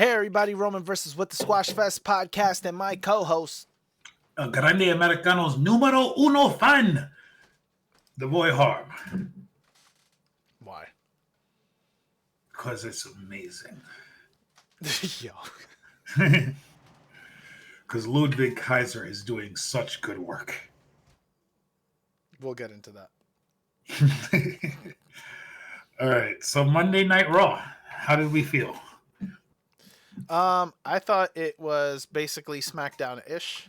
Hey everybody, Roman versus with the Squashfest podcast and my co-host. Grande Americanos número uno fan, the boy Harm. Why? Because it's amazing. Yo. Because Ludwig Kaiser is doing such good work. We'll get into that. All right, so Monday Night Raw. How did we feel? I thought it was basically Smackdown-ish.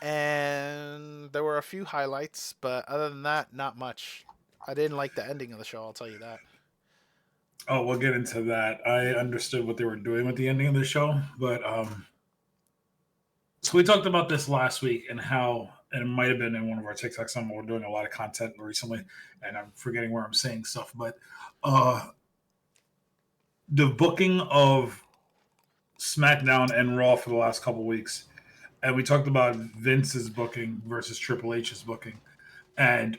And there were a few highlights, but other than that, not much. I didn't like the ending of the show, I'll tell you that. Oh, we'll get into that. I understood what they were doing with the ending of the show, but so we talked about this last week and how, and it might have been in one of our TikToks. We're doing a lot of content recently, and I'm forgetting where I'm saying stuff, but the booking of SmackDown and Raw for the last couple of weeks, and we talked about Vince's booking versus Triple H's booking, and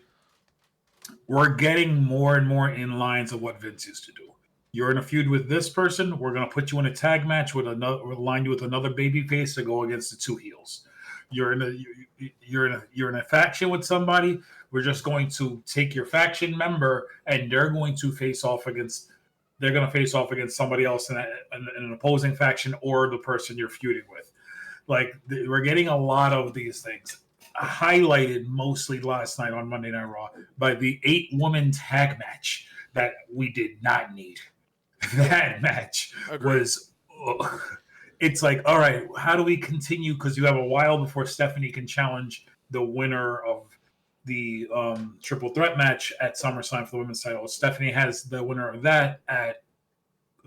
we're getting more and more in lines of what Vince used to do. You're in a feud with this person. We're going to put you in a tag match with another. We'll line you with another babyface to go against the two heels. You're in a faction with somebody. We're just going to take your faction member, and they're going to face off against. They're going to face off against somebody else in an opposing faction or the person you're feuding with. Like, we're getting a lot of these things highlighted mostly last night on Monday Night Raw by the 8-woman tag match that we did not need. That match was, it's like, all right, how do we continue? Because you have a while before Stephanie can challenge the winner of the triple threat match at SummerSlam for the women's title. Stephanie has the winner of that at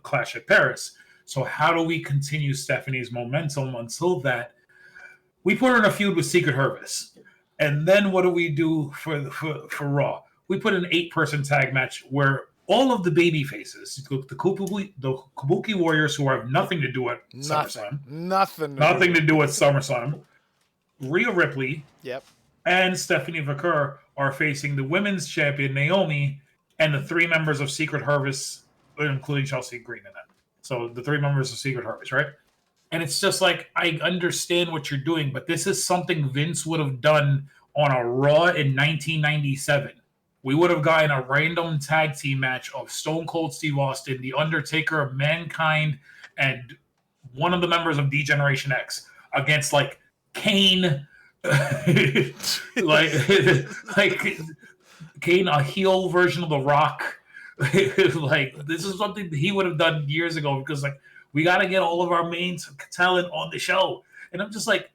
Clash at Paris. So how do we continue Stephanie's momentum until that? We put her in a feud with Secret Hervis. And then what do we do for Raw? We put an 8-person tag match where all of the baby faces, the Kabuki Warriors, who have nothing to do at SummerSlam. Nothing to do at SummerSlam. Rhea Ripley. Yep. And Stephanie McCur are facing the women's champion, Naomi, and the 3 members of Secret Hervis, including Chelsea Green in that. So the 3 members of Secret Hervis, right? And it's just like, I understand what you're doing, but this is something Vince would have done on a Raw in 1997. We would have gotten a random tag team match of Stone Cold Steve Austin, The Undertaker, Mankind, and one of the members of D-Generation X against, like, Kane, like Kane, a heel version of The Rock. Like, this is something he would have done years ago because, like, we got to get all of our main talent on the show. And I'm just like,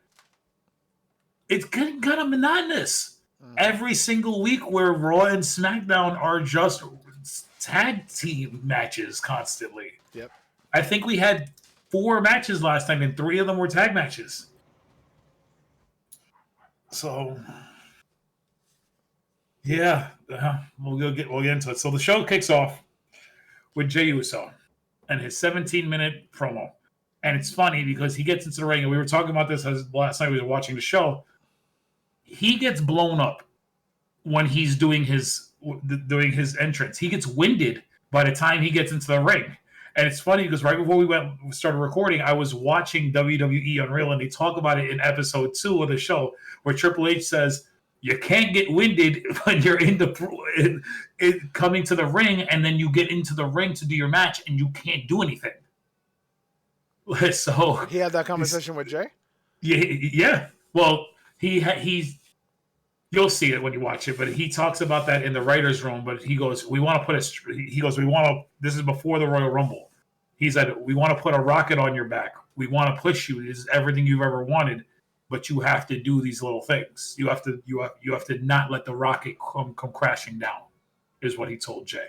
it's getting kind of monotonous. Every single week where Raw and SmackDown are just tag team matches constantly. Yep. I think we had 4 matches last time, and 3 of them were tag matches. So, yeah, we'll get into it. So the show kicks off with Jey Uso and his 17-minute promo. And it's funny because he gets into the ring, and we were talking about this last night we were watching the show. He gets blown up when he's doing his entrance. He gets winded by the time he gets into the ring. And it's funny because right before we started recording, I was watching WWE Unreal, and they talk about it in episode 2 of the show, where Triple H says, you can't get winded when you're coming to the ring, and then you get into the ring to do your match, and you can't do anything. So he had that conversation with Jay? Yeah. Well, he's you'll see it when you watch it, but he talks about that in the writer's room. But he goes, this is before the Royal Rumble. He said, we want to put a rocket on your back. We want to push you. This is everything you've ever wanted, but you have to do these little things. You have to not let the rocket come crashing down, is what he told Jay.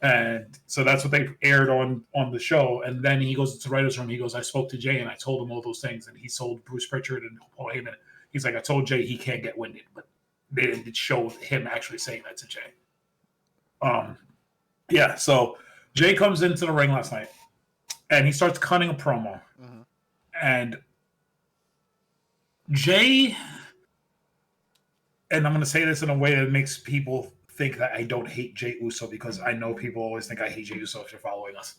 And so that's what they aired on the show. And then he goes to the writer's room. He goes, I spoke to Jay and I told him all those things. And he told Bruce Pritchard and Paul Heyman. He's like, I told Jay he can't get winded, but they didn't show him actually saying that to Jay. Yeah, so Jay comes into the ring last night and he starts cutting a promo. Mm-hmm. And Jay, and I'm going to say this in a way that makes people think that I don't hate Jey Uso, because I know people always think I hate Jey Uso if you're following us.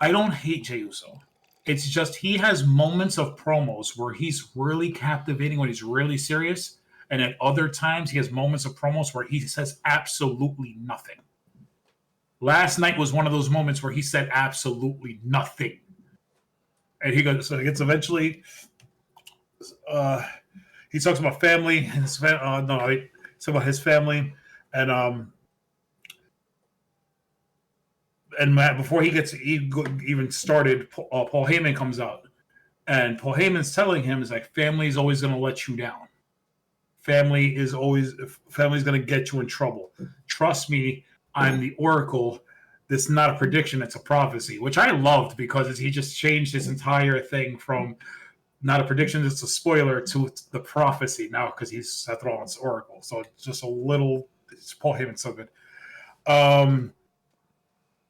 I don't hate Jey Uso. It's just he has moments of promos where he's really captivating when he's really serious, and at other times he has moments of promos where he says absolutely nothing. Last night was one of those moments where he said absolutely nothing, and he goes. So he gets eventually. Uh, he talks about family and his talks about his family, and Matt, before he gets even started, Paul Heyman comes out, and Paul Heyman's telling him is like family is always going to let you down. Family's going to get you in trouble. Trust me, I'm the Oracle. This is not a prediction; it's a prophecy, which I loved because he just changed his entire thing from not a prediction, it's a spoiler to the prophecy now because he's Seth Rollins' Oracle. So it's just a little. It's Paul Heyman's so good.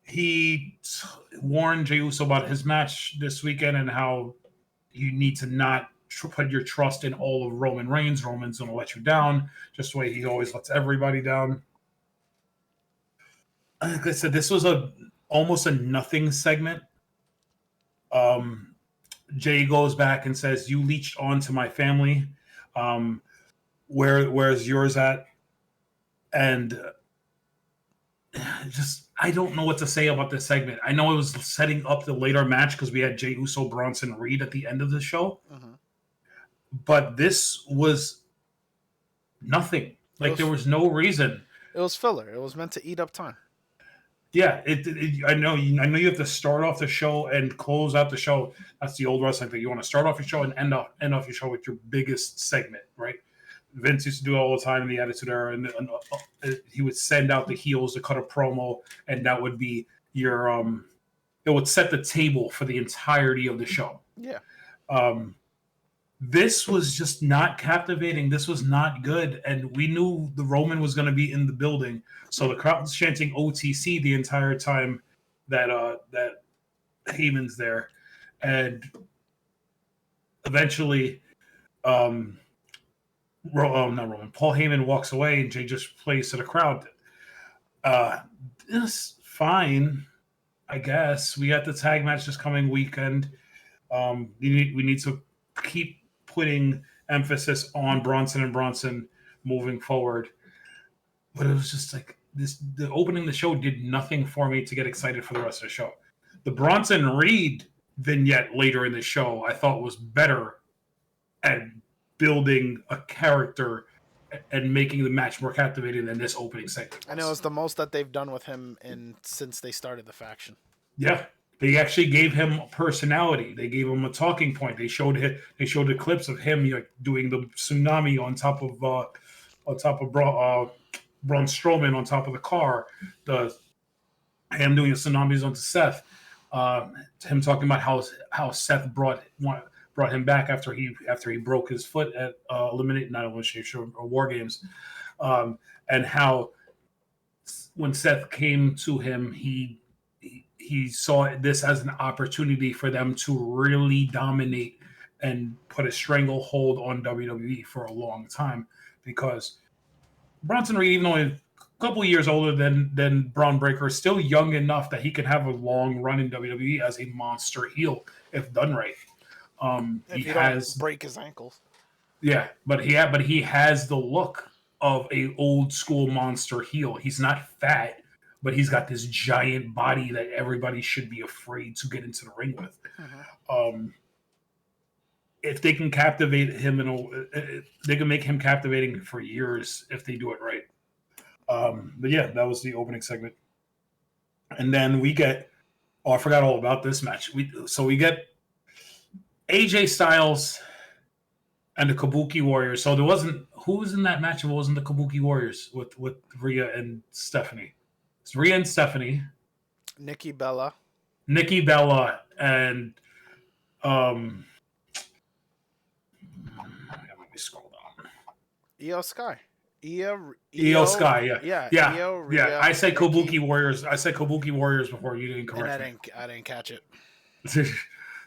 He warned Jey Uso about his match this weekend and how you need to not put your trust in all of Roman Reigns. Roman's going to let you down, just the way he always lets everybody down. Like I said, this was almost a nothing segment. Jay goes back and says, "You leached onto my family. Where's yours at?" And just I don't know what to say about this segment. I know it was setting up the later match because we had Jey Uso, Bronson Reed at the end of the show, but this was nothing. Like there was no reason. It was filler. It was meant to eat up time. Yeah, I know. I know you have to start off the show and close out the show. That's the old wrestling thing. You want to start off your show and end off your show with your biggest segment, right? Vince used to do it all the time in the Attitude Era, and he would send out the heels to cut a promo, and that would be your it would set the table for the entirety of the show. Yeah. This was just not captivating. This was not good, and we knew the Roman was going to be in the building, so the crowd was chanting OTC the entire time that that Heyman's there, and eventually, not Roman. Paul Heyman walks away, and Jay just plays to the crowd. It's fine, I guess. We got the tag match this coming weekend. We need to keep putting emphasis on Bronson and Bronson moving forward. But it was just like this. The opening of the show did nothing for me to get excited for the rest of the show. The Bronson Reed vignette later in the show I thought was better at building a character and making the match more captivating than this opening segment. And it was the most that they've done with him since they started the faction. Yeah. They actually gave him personality. They gave him a talking point. They showed the clips of him doing the tsunami on top of Braun Strowman on top of the car. Him doing the tsunamis onto Seth. Him talking about how Seth brought him back after he broke his foot at War Games, and how when Seth came to him, he saw this as an opportunity for them to really dominate and put a stranglehold on WWE for a long time, because Bronson Reed, even though he's a couple of years older than Braun Breaker, is still young enough that he can have a long run in WWE as a monster heel if done right. If he don't break his ankles. Yeah, but he has the look of a old school monster heel. He's not fat, but he's got this giant body that everybody should be afraid to get into the ring with. If they can captivate him, they can make him captivating for years if they do it right. But yeah, that was the opening segment. And then we get, I forgot all about this match. We get AJ Styles and the Kabuki Warriors. So who was in that match if it wasn't the Kabuki Warriors with Rhea and Stephanie? It's Rhea and Stephanie. Nikki Bella, and let me scroll down. Io Sky. Io Sky, yeah. Io, Rhea, yeah. I said Nikki. Kabuki Warriors. I said Kabuki Warriors before you didn't correct me. I didn't catch it.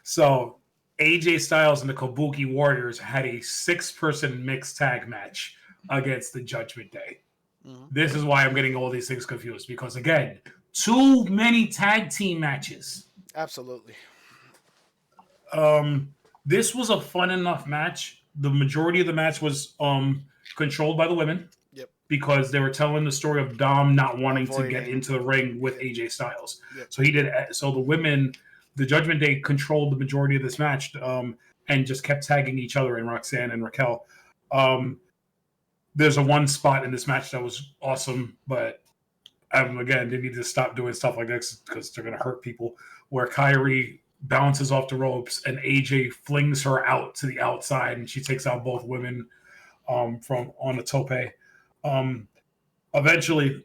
So AJ Styles and the Kabuki Warriors had a 6-person mixed tag match against the Judgment Day. Mm-hmm. This is why I'm getting all these things confused, because again, too many tag team matches. Absolutely. This was a fun enough match. The majority of the match was controlled by the women Yep. because they were telling the story of Dom not wanting to get Avoiding. into the ring with Yep. AJ Styles. Yep. So he did. So the women, the Judgment Day, controlled the majority of this match and just kept tagging each other in Roxanne and Raquel. There's a one spot in this match that was awesome, but again, they need to stop doing stuff like this because they're going to hurt people. Where Kyrie bounces off the ropes and AJ flings her out to the outside, and she takes out both women from on the tope. Eventually,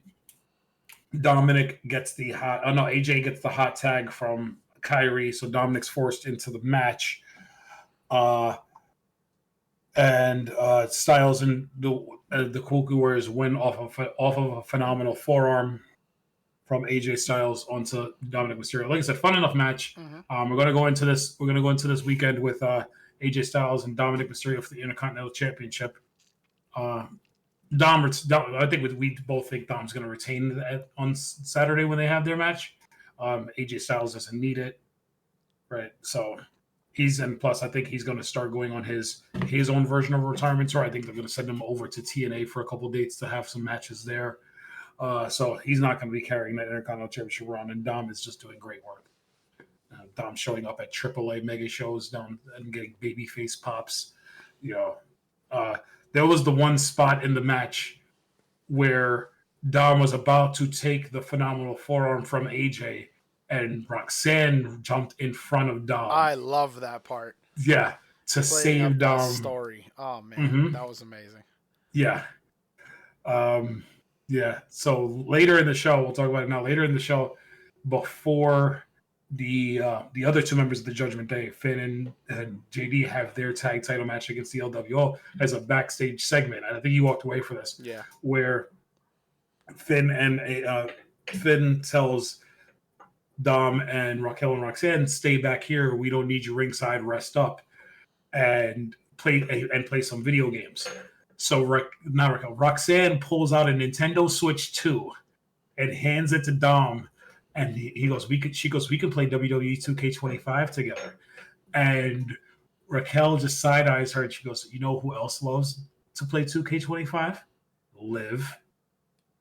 Dominic gets the hot. Oh no, AJ gets the hot tag from Kyrie, so Dominic's forced into the match. And Styles and the Koku Warriors win off of a phenomenal forearm from AJ Styles onto Dominic Mysterio. Like I said, fun enough match. Mm-hmm. We're gonna go into this. We're gonna go into this weekend with AJ Styles and Dominic Mysterio for the Intercontinental Championship. Dom, I think we both think Dom's gonna retain on Saturday when they have their match. AJ Styles doesn't need it, right? So and plus I think he's gonna start going on his own version of a retirement tour. I think they're gonna send him over to TNA for a couple dates to have some matches there. So he's not going to be carrying that Intercontinental Championship run, and Dom is just doing great work. Dom showing up at AAA mega shows, Dom and getting babyface pops. There was the one spot in the match where Dom was about to take the phenomenal forearm from AJ, and Roxanne jumped in front of Dom. I love that part. Yeah, to save Dom. Story. Oh man, that was amazing. Yeah. Yeah. So later in the show, we'll talk about it now. Later in the show, before the other two members of the Judgment Day, Finn and JD, have their tag title match against the LWO as a backstage segment. And I think you walked away for this. Yeah. Where Finn tells Dom and Raquel and Roxanne, stay back here. We don't need you ringside. Rest up and play some video games. So Roxanne pulls out a Nintendo Switch 2 and hands it to Dom, and he goes, she goes, we can play WWE 2K25 together. And Raquel just side eyes her, and she goes, you know who else loves to play 2K25? Liv.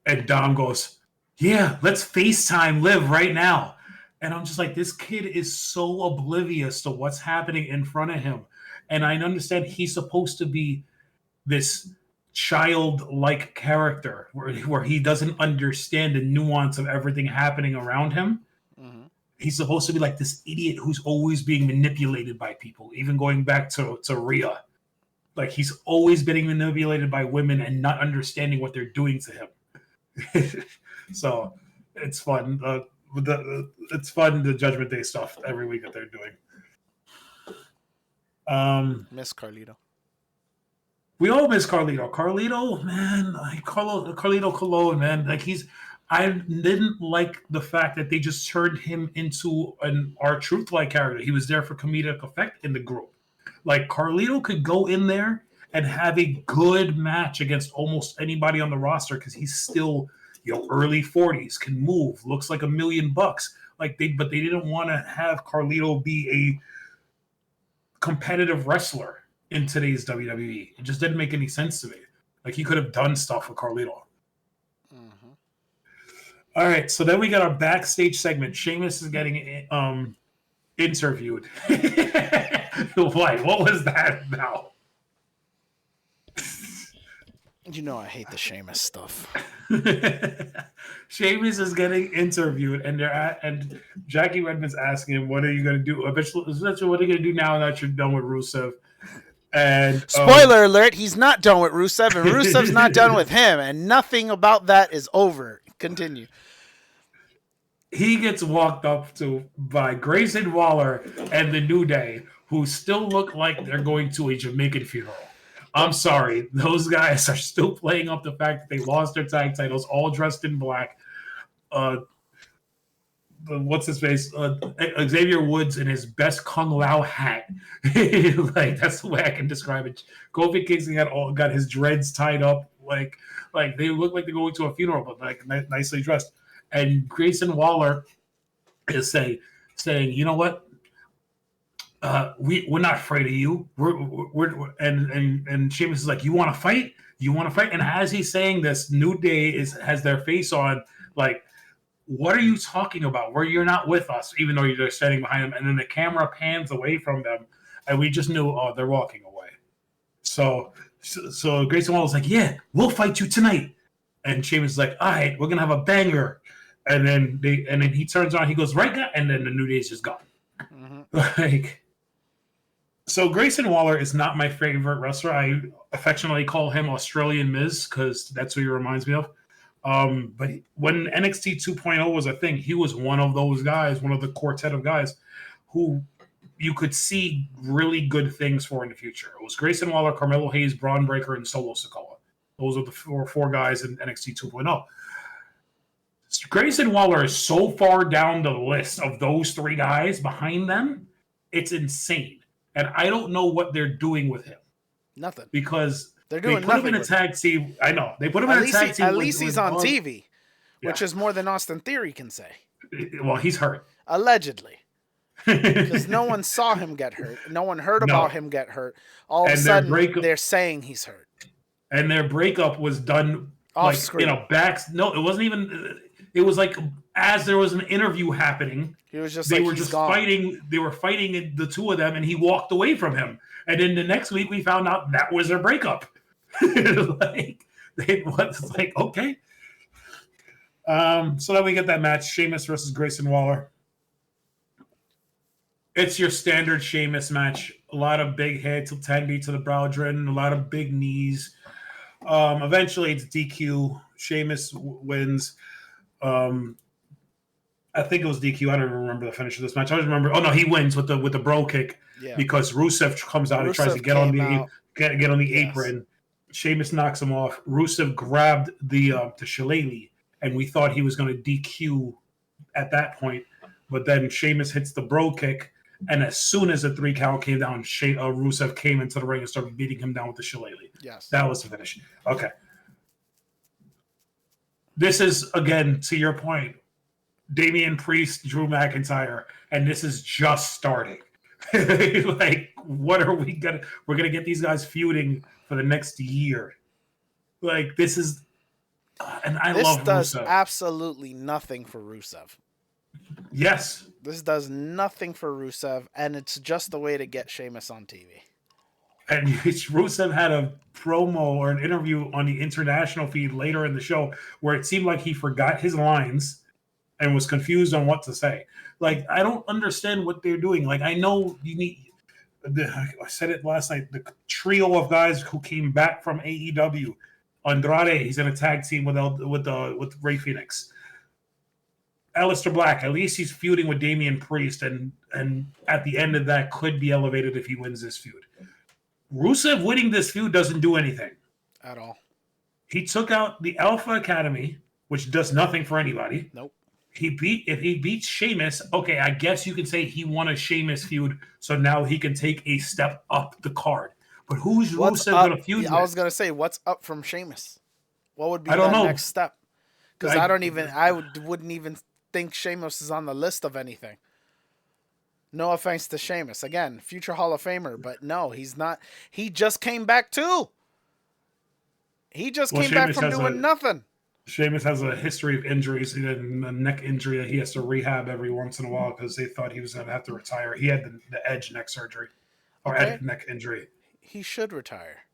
And Dom goes, yeah, let's FaceTime Liv right now. And I'm just like, this kid is so oblivious to what's happening in front of him. And I understand he's supposed to be this childlike character where he doesn't understand the nuance of everything happening around him. Mm-hmm. He's supposed to be like this idiot who's always being manipulated by people, even going back to Rhea. Like he's always being manipulated by women and not understanding what they're doing to him. So it's fun. It's fun, the Judgment Day stuff every week that they're doing. Miss Carlito. We all miss Carlito. Carlito, man, Carlito Colon, man. Like I didn't like the fact that they just turned him into an R-Truth-like character. He was there for comedic effect in the group. Like Carlito could go in there and have a good match against almost anybody on the roster because he's still, early 40s, can move, looks like $1 million. But they didn't want to have Carlito be a competitive wrestler in today's WWE. It just didn't make any sense to me. Like he could have done stuff with Carlito. Mm-hmm. All right, so then we got our backstage segment. Sheamus is getting interviewed. What was that about? I hate the Sheamus stuff. Sheamus is getting interviewed, and Jackie Redmond's asking him, "What are you going to do? Eventually, what are you going to do now that you're done with Rusev?" And spoiler alert: he's not done with Rusev, and Rusev's not done with him, and nothing about that is over. Continue. He gets walked up to by Grayson Waller and the New Day, who still look like they're going to a Jamaican funeral. I'm sorry. Those guys are still playing up the fact that they lost their tag titles, all dressed in black. What's his face? Xavier Woods in his best Kung Lao hat. Like that's the way I can describe it. Kofi Kingston got his dreads tied up, like they look like they're going to a funeral, but like nicely dressed. And Grayson Waller is saying, saying, you know what? We're not afraid of you. And Sheamus is like, you want to fight? You want to fight? And as he's saying this, New Day has their face on, like, what are you talking about? Where you're not with us, even though you're standing behind them. And then the camera pans away from them, and we just knew, oh, they're walking away. So Grayson Waller's like, yeah, we'll fight you tonight. And Sheamus is like, all right, we're gonna have a banger. And then he turns on, he goes, right now, and then the New Day's just gone. Like, so Grayson Waller is not my favorite wrestler. I affectionately call him Australian Miz because that's who he reminds me of. But when NXT 2.0 was a thing, he was one of those guys, one of the quartet of guys who you could see really good things for in the future. It was Grayson Waller, Carmelo Hayes, Braun Breaker, and Solo Sikoa. Those are the four guys in NXT 2.0. Grayson Waller is so far down the list of those three guys behind them, it's insane. And I don't know what they're doing with him. Nothing. Because they're doing they put him in a tag team. I know. They put him in a tag team. At least he's on TV, which is more than Austin Theory can say. Well, he's hurt. Allegedly. Because no one saw him get hurt. No one heard about him get hurt. All of a sudden, they're saying he's hurt. And their breakup was done off screen. No, it wasn't even. It was like as there was an interview happening. He was just. They were just fighting. They were fighting the two of them, and he walked away from him. And then the next week, we found out that was their breakup. Okay. So then we get that match: Sheamus versus Grayson Waller. It's your standard Sheamus match. A lot of big hits, 10 beats to the brow drin, a lot of big knees. Eventually, it's DQ. Sheamus wins. I think it was DQ. I don't even remember the finish of this match. I just remember. Oh no, he wins with the bro kick because Rusev comes out and tries to get on the apron. Sheamus knocks him off. Rusev grabbed the Shillelagh, and we thought he was going to DQ at that point. But then Sheamus hits the bro kick, and as soon as the 3 count came down, Rusev came into the ring and started beating him down with the Shillelagh. Yes, that was the finish. Okay. This is, again, to your point, Damian Priest, Drew McIntyre, and this is just starting. Like, what are we gonna? We're gonna get these guys feuding for the next year. Like, this is, and I love Rusev. This does absolutely nothing for Rusev. Yes, this does nothing for Rusev, and it's just the way to get Sheamus on TV. And Rusev had a promo or an interview on the international feed later in the show where it seemed like he forgot his lines and was confused on what to say. Like, I don't understand what they're doing. Like, I know you need. I said it last night. The trio of guys who came back from AEW. Andrade, he's in a tag team with Rey Fenix. Aleister Black, at least he's feuding with Damian Priest, and at the end of that could be elevated if he wins this feud. Rusev winning this feud doesn't do anything at all. He took out the Alpha Academy, which does nothing for anybody. Nope. If he beats Sheamus, okay, I guess you can say he won a Sheamus feud, so now he can take a step up the card. But who's Rusev going to feud with? I was going to say, what's up from Sheamus? What would be the next step? Because I wouldn't even think Sheamus is on the list of anything. No offense to Sheamus. Again, future Hall of Famer, but no, he's not. He just came back too. He just came back from doing nothing. Sheamus has a history of injuries. He had a neck injury that he has to rehab every once in a while because they thought he was going to have to retire. He had the edge neck surgery or edge neck injury. He should retire.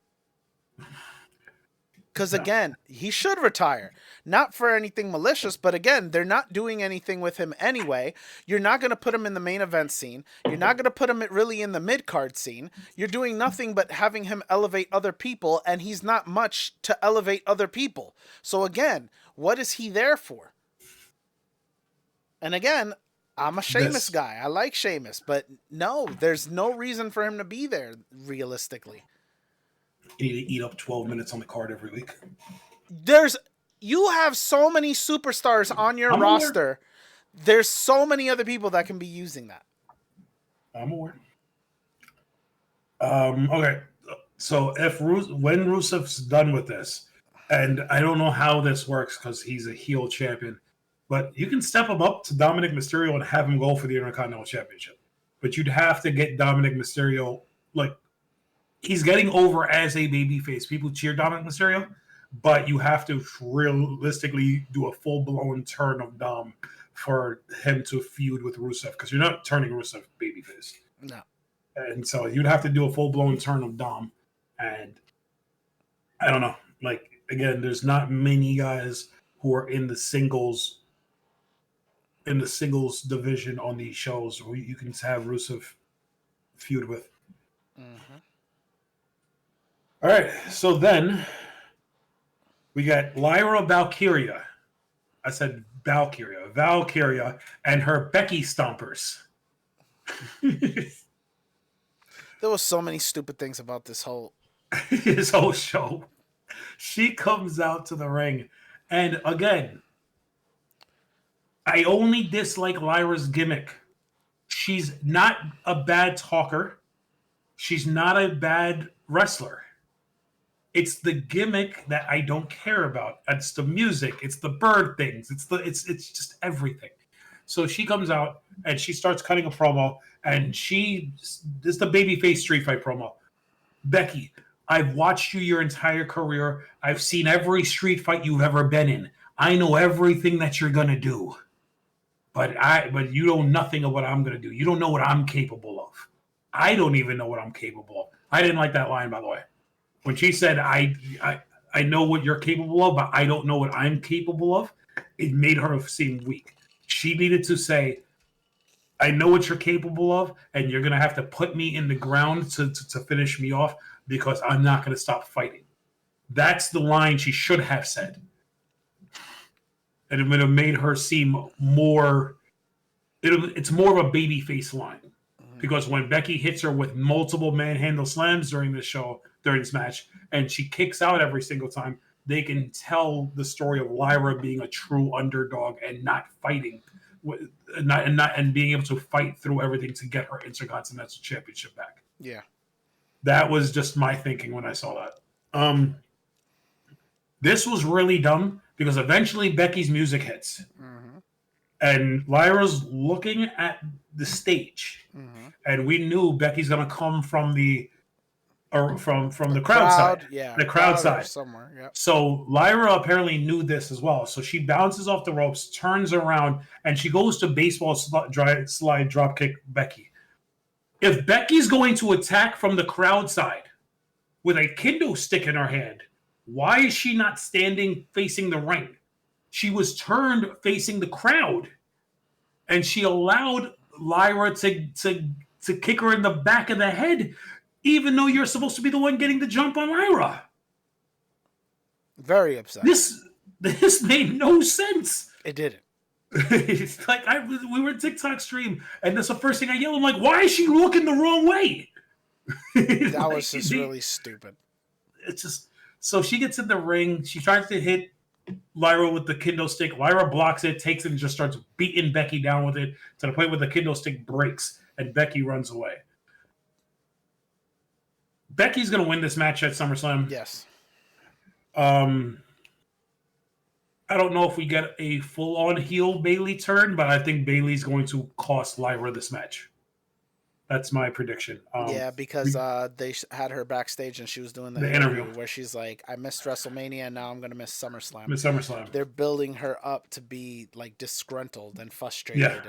Because, again, he should retire. Not for anything malicious, but, again, they're not doing anything with him anyway. You're not going to put him in the main event scene. You're not going to put him really in the mid-card scene. You're doing nothing but having him elevate other people, and he's not much to elevate other people. So, again, what is he there for? And, again, I'm a Sheamus guy. I like Sheamus, but no, there's no reason for him to be there, realistically. You need to eat up 12 minutes on the card every week. You have so many superstars on your roster. There's so many other people that can be using that. I'm aware. Okay. So when Rusev's done with this, and I don't know how this works because he's a heel champion, But you can step him up to Dominic Mysterio and have him go for the Intercontinental Championship. But you'd have to get Dominic Mysterio, like, he's getting over as a babyface. People cheer Dominic Mysterio, but you have to realistically do a full-blown turn of Dom for him to feud with Rusev, because you're not turning Rusev babyface. No. And so you'd have to do a full-blown turn of Dom. And I don't know. Like, again, there's not many guys who are in the singles division on these shows where you can have Rusev feud with. Mm-hmm. All right, so then we got Lyra Valkyria. I said Valkyria and her Becky Stompers. There was so many stupid things about this whole show. She comes out to the ring, and again, I only dislike Lyra's gimmick. She's not a bad talker. She's not a bad wrestler. It's the gimmick that I don't care about. It's the music. It's the bird things. It's just everything. So she comes out and she starts cutting a promo, and this is the babyface street fight promo. Becky, I've watched you your entire career. I've seen every street fight you've ever been in. I know everything that you're gonna do. But you know nothing of what I'm gonna do. You don't know what I'm capable of. I don't even know what I'm capable of. I didn't like that line, by the way. When she said, I know what you're capable of, but I don't know what I'm capable of, it made her seem weak. She needed to say, I know what you're capable of, and you're going to have to put me in the ground to finish me off, because I'm not going to stop fighting. That's the line she should have said. And it would have made her seem more... It's more of a babyface line. Because when Becky hits her with multiple manhandle slams during this match, and she kicks out every single time, they can tell the story of Lyra being a true underdog and not fighting, and being able to fight through everything to get her Intercontinental Championship back. Yeah. That was just my thinking when I saw that. This was really dumb because eventually Becky's music hits. Mm-hmm. And Lyra's looking at the stage, and we knew Becky's gonna come from the crowd side, the crowd side somewhere. Yeah. So Lyra apparently knew this as well. So she bounces off the ropes, turns around, and she goes to baseball slide drop kick Becky. If Becky's going to attack from the crowd side with a kendo stick in her hand, why is she not standing facing the ring? She was turned facing the crowd, and she allowed Lyra to kick her in the back of the head, even though you're supposed to be the one getting the jump on Lyra. Very upset. This made no sense. It didn't. It's like we were in TikTok stream, and that's the first thing I yelled. I'm like, why is she looking the wrong way? That was just really stupid. It's just... So she gets in the ring. She tries to hit Lyra with the kendo stick. Lyra blocks it, takes it, and just starts beating Becky down with it to the point where the kendo stick breaks and Becky runs away. Becky's going to win this match at SummerSlam. Yes. I don't know if we get a full-on heel Bayley turn, but I think Bayley's going to cost Lyra this match. That's my prediction. Because they had her backstage and she was doing the interview where she's like, I missed WrestleMania and now I'm going to miss SummerSlam. They're building her up to be like disgruntled and frustrated. Yeah.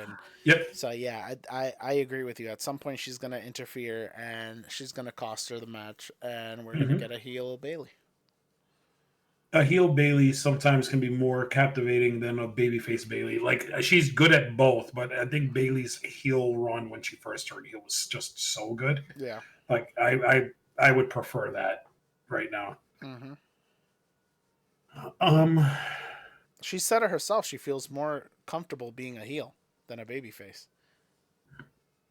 Yep. So yeah, I agree with you. At some point she's going to interfere and she's going to cost her the match, and we're going to get a heel Bayley. A heel Bayley sometimes can be more captivating than a babyface Bayley. Like, she's good at both, but I think Bayley's heel run when she first turned heel was just so good. Yeah. Like, I would prefer that right now. She said it herself. She feels more comfortable being a heel than a babyface.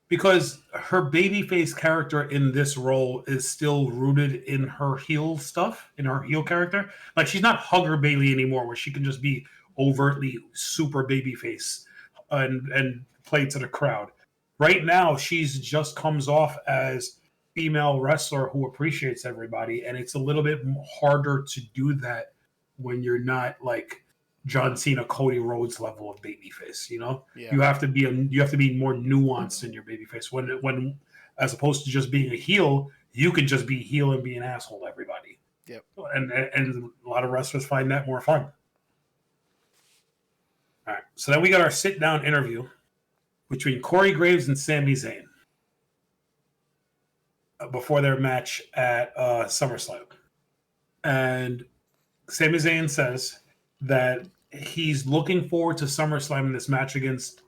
Because her babyface character in this role is still rooted in her heel stuff, in her heel character. Like, she's not Hugger Bayley anymore, where she can just be overtly super babyface and play to the crowd. Right now, she's just comes off as female wrestler who appreciates everybody, and it's a little bit harder to do that when you're not like John Cena, Cody Rhodes level of babyface. You know, Yeah. you have to be more nuanced in your babyface. When as opposed to just being a heel, you can just be heel and be an asshole to everybody. Yep. And a lot of wrestlers find that more fun. All right, so then we got our sit down interview between Corey Graves and Sami Zayn before their match at SummerSlam, and Sami Zayn says that he's looking forward to SummerSlam in this match against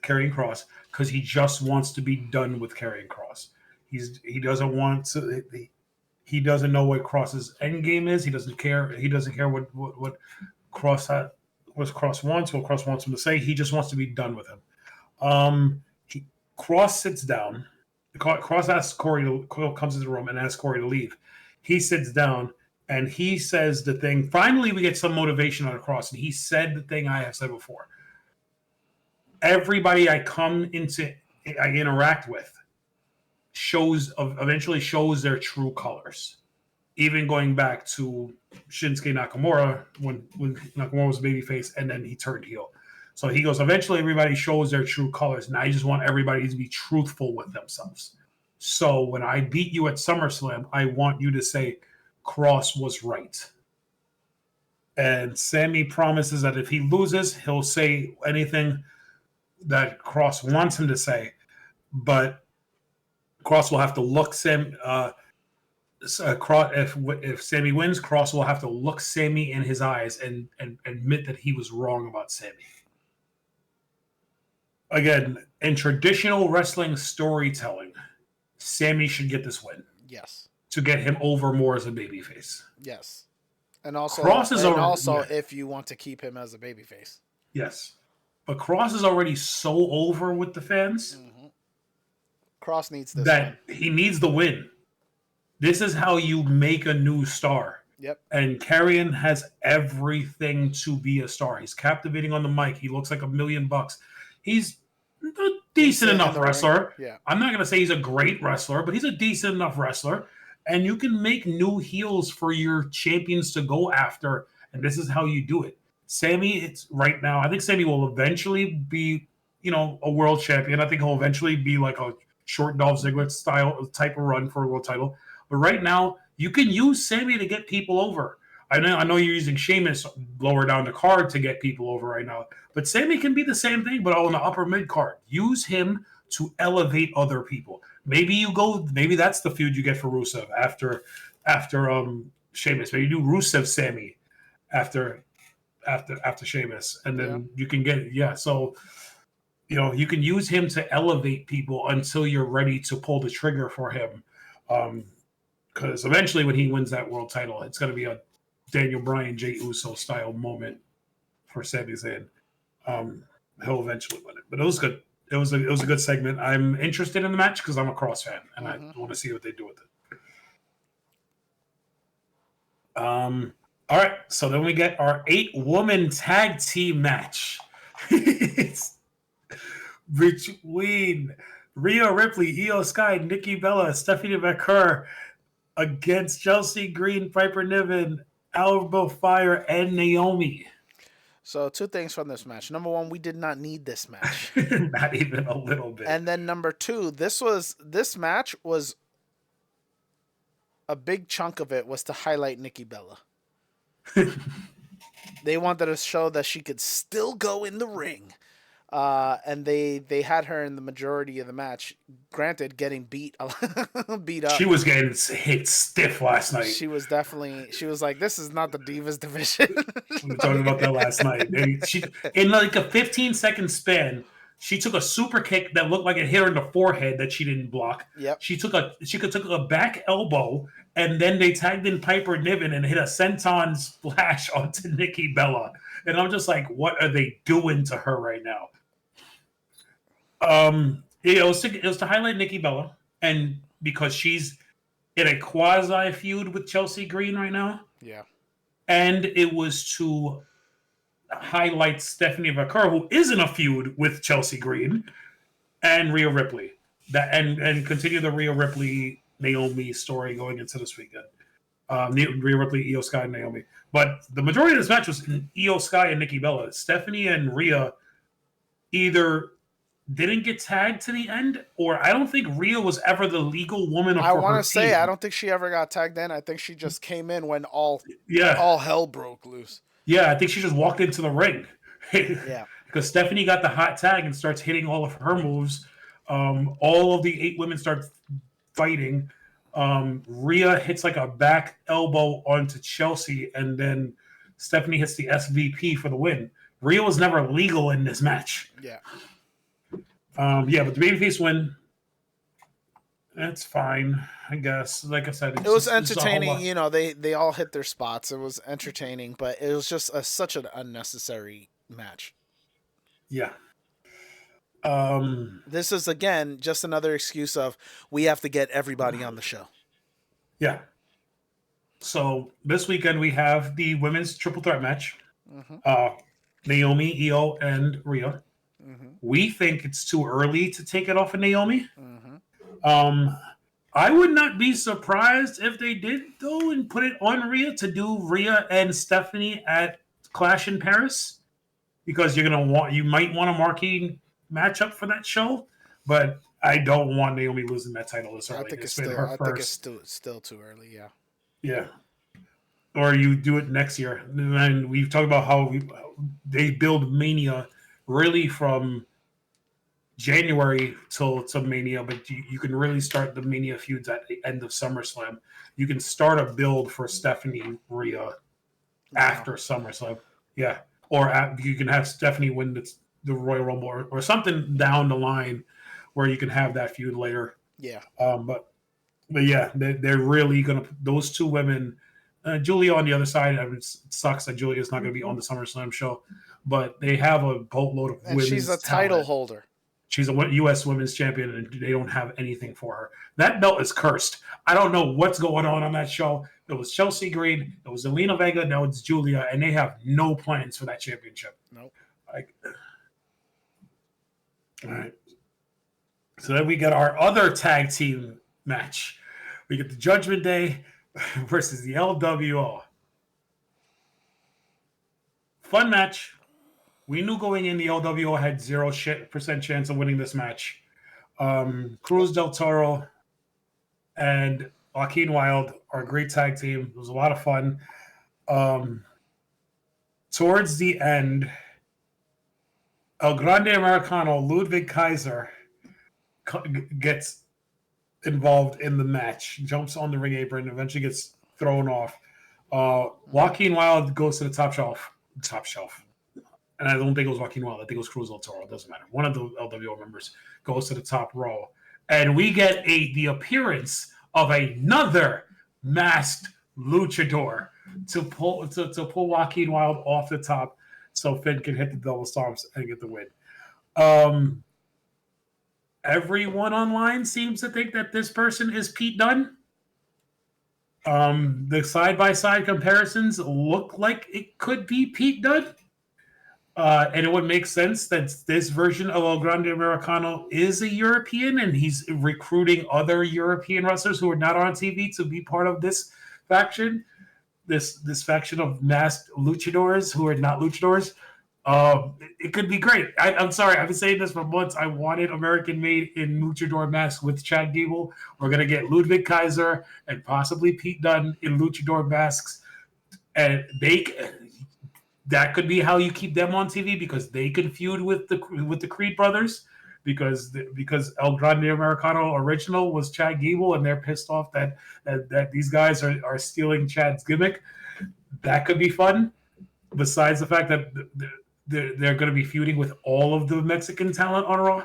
Karrion Kross because he just wants to be done with Karrion Kross. He doesn't want to. He doesn't know what Kross's end game is. He doesn't care. He doesn't care what Kross what Kross wants. What Kross wants him to say. He just wants to be done with him. Kross sits down. Kross asks Corey comes into the room and asks Corey to leave. He sits down. And he says the thing. Finally, we get some motivation out of Kross, and he said the thing I have said before. Everybody I interact with eventually shows their true colors. Even going back to Shinsuke Nakamura when Nakamura was a babyface, and then he turned heel. So he goes, eventually everybody shows their true colors, and I just want everybody to be truthful with themselves. So when I beat you at SummerSlam, I want you to say, Kross was right. And Sami promises that if he loses, he'll say anything that Kross wants him to say. But Kross will have to look Sami. If Sami wins, Kross will have to look Sami in his eyes and admit that he was wrong about Sami. Again, in traditional wrestling storytelling, Sami should get this win. Yes. To get him over more as a babyface. Yes. And also, if you want to keep him as a babyface. Yes. But Kross is already so over with the fans. Mm-hmm. Kross needs this that win. He needs the win. This is how you make a new star. Yep. And Karrion has everything to be a star. He's captivating on the mic. He looks like $1 million. He's a decent enough wrestler. Yeah. I'm not going to say he's a great wrestler, but he's a decent enough wrestler. And you can make new heels for your champions to go after, and this is how you do it. Sami, it's right now. I think Sami will eventually be, a world champion. I think he'll eventually be like a short Dolph Ziggler style type of run for a world title. But right now, you can use Sami to get people over. I know you're using Sheamus lower down the card to get people over right now, but Sami can be the same thing, but on the upper mid card. Use him to elevate other people. Maybe that's the feud you get for Rusev after Sheamus. Maybe you do Rusev Sami after Sheamus, and then you can get So you can use him to elevate people until you're ready to pull the trigger for him. Because eventually, when he wins that world title, it's going to be a Daniel Bryan, Jey Uso style moment for Sami Zayn. He'll eventually win it, but it was good. It was a good segment. I'm interested in the match because I'm a Kross fan, and I want to see what they do with it. All right, so then we get our 8-woman tag team match. It's between Rhea Ripley, Io Sky, Nikki Bella, Stephanie McCurr against Chelsea Green, Piper Niven, Alba Fire, and Naomi. So 2 things from this match. Number 1, we did not need this match. Not even a little bit. And then number 2, this match was a big chunk of it was to highlight Nikki Bella. They wanted to show that she could still go in the ring. And they had her in the majority of the match. Granted, getting beat up. She was getting hit stiff last night. She was like, this is not the Divas division. We were talking about that last night. She, in like a 15-second span, she took a super kick that looked like it hit her in the forehead that she didn't block. Yep. She took a back elbow, and then they tagged in Piper Niven and hit a senton splash onto Nikki Bella. And I'm just like, what are they doing to her right now? It was to highlight Nikki Bella, and because she's in a quasi feud with Chelsea Green right now. Yeah. And it was to highlight Stephanie McCurr, who is in a feud with Chelsea Green, and Rhea Ripley. And continue the Rhea Ripley Naomi story going into this weekend. Rhea Ripley, Io Sky, and Naomi. But the majority of this match was Io Sky and Nikki Bella. Stephanie and Rhea either didn't get tagged to the end, or I don't think Rhea was ever the legal woman I for want her to say I team. don't think she ever got tagged in. I think she just came in when all Yeah, hell broke loose. yeah, I think she just walked into the ring. Yeah. Because Stephanie got the hot tag and starts hitting all of her moves. All of the 8 women start fighting. Rhea hits like a back elbow onto Chelsea, and then Stephanie hits the SVP for the win. Rhea was never legal in this match. Yeah. Yeah, but the babyface win, that's fine, I guess. Like I said, It was entertaining. You know, they all hit their spots. It was entertaining, but it was just such an unnecessary match. Yeah. This is, again, just another excuse of we have to get everybody on the show. Yeah. So this weekend we have the women's triple threat match. Mm-hmm. Naomi, Io, and Rhea. Mm-hmm. We think it's too early to take it off of Naomi. Mm-hmm. I would not be surprised if they did though and put it on Rhea to do Rhea and Stephanie at Clash in Paris, because you might want a marquee matchup for that show, but I don't want Naomi losing that title this early. I think it's still too early. Yeah. Yeah. Or you do it next year. And we've talked about how they build Mania really from January till Mania, but you can really start the Mania feuds at the end of SummerSlam. You can start a build for Stephanie Rhea after SummerSlam. Yeah. Or you can have Stephanie win the Royal Rumble or something down the line where you can have that feud later. Yeah. But yeah, they're really going to, those two women, Julia on the other side. I mean, it sucks that Julia is not going to be on the SummerSlam show, but they have a boatload of women's she's a talent. title holder. She's a U.S. women's champion, and they don't have anything for her. That belt is cursed. I don't know what's going on that show. It was Chelsea Green, it was Zelina Vega, now it's Julia, and they have no plans for that championship. Nope. All right. So then we get our other tag team match. We get the Judgment Day versus the LWO. Fun match. We knew going in the LWO had 0% chance of winning this match. Cruz del Toro and Joaquin Wilde are a great tag team. It was a lot of fun. Towards the end, El Grande Americano, Ludwig Kaiser, gets involved in the match, jumps on the ring apron, eventually gets thrown off. Joaquin Wilde goes to the top shelf. And I don't think it was Joaquin Wilde. I think it was Cruz del Toro. It doesn't matter. One of the LWO members goes to the top row. And we get the appearance of another masked luchador to pull Joaquin Wilde off the top so Finn can hit the double stomps and get the win. Everyone online seems to think that this person is Pete Dunne. The side-by-side comparisons look like it could be Pete Dunne. And it would make sense that this version of El Grande Americano is a European, and he's recruiting other European wrestlers who are not on TV to be part of this faction. This faction of masked luchadors who are not luchadors. It could be great. I'm sorry, I've been saying this for months. I wanted American Made in luchador masks with Chad Gable. We're gonna get Ludwig Kaiser and possibly Pete Dunne in luchador masks, and that could be how you keep them on TV, because they can feud with the Creed brothers, because El Grande Americano original was Chad Gable, and they're pissed off that these guys are stealing Chad's gimmick. That could be fun. Besides the fact that they're going to be feuding with all of the Mexican talent on Raw.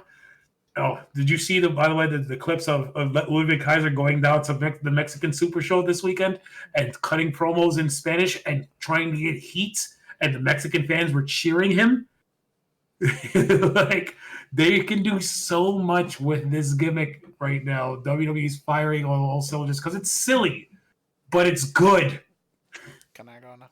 Oh, did you see by the way, the clips of Ludwig Kaiser going down to the Mexican Super Show this weekend and cutting promos in Spanish and trying to get heat, and the Mexican fans were cheering him? Like, they can do so much with this gimmick right now. WWE's firing on all cylinders because it's silly, but it's good. Can I go now?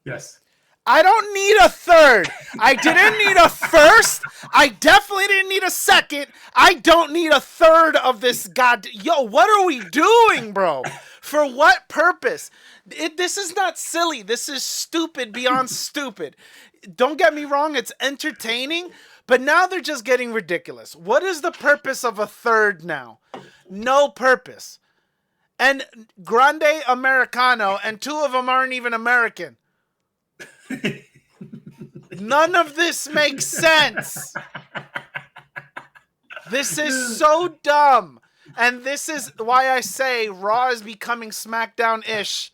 Yes. I don't need a third. I didn't need a first. I definitely didn't need a second. I don't need a third of this Yo, what are we doing, bro? For what purpose? This is not silly. This is stupid beyond stupid. Don't get me wrong, it's entertaining, but now they're just getting ridiculous. What is the purpose of a third now? No purpose. And Grande Americano, and two of them aren't even American. None of this makes sense. This is so dumb. And this is why I say Raw is becoming SmackDown-ish.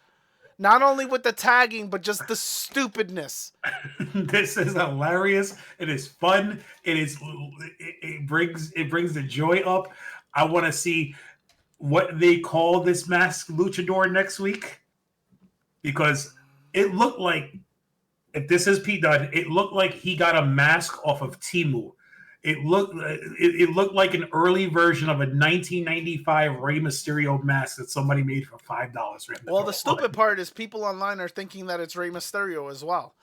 Not only with the tagging, but just the stupidness. This is hilarious. It is fun. It brings the joy up. I want to see what they call this masked luchador next week, because it looked like, if this is Pete Dunne, it looked like he got a mask off of Temu. It looked like an early version of a 1995 Rey Mysterio mask that somebody made for $5. Well, the stupid part is people online are thinking that it's Rey Mysterio as well.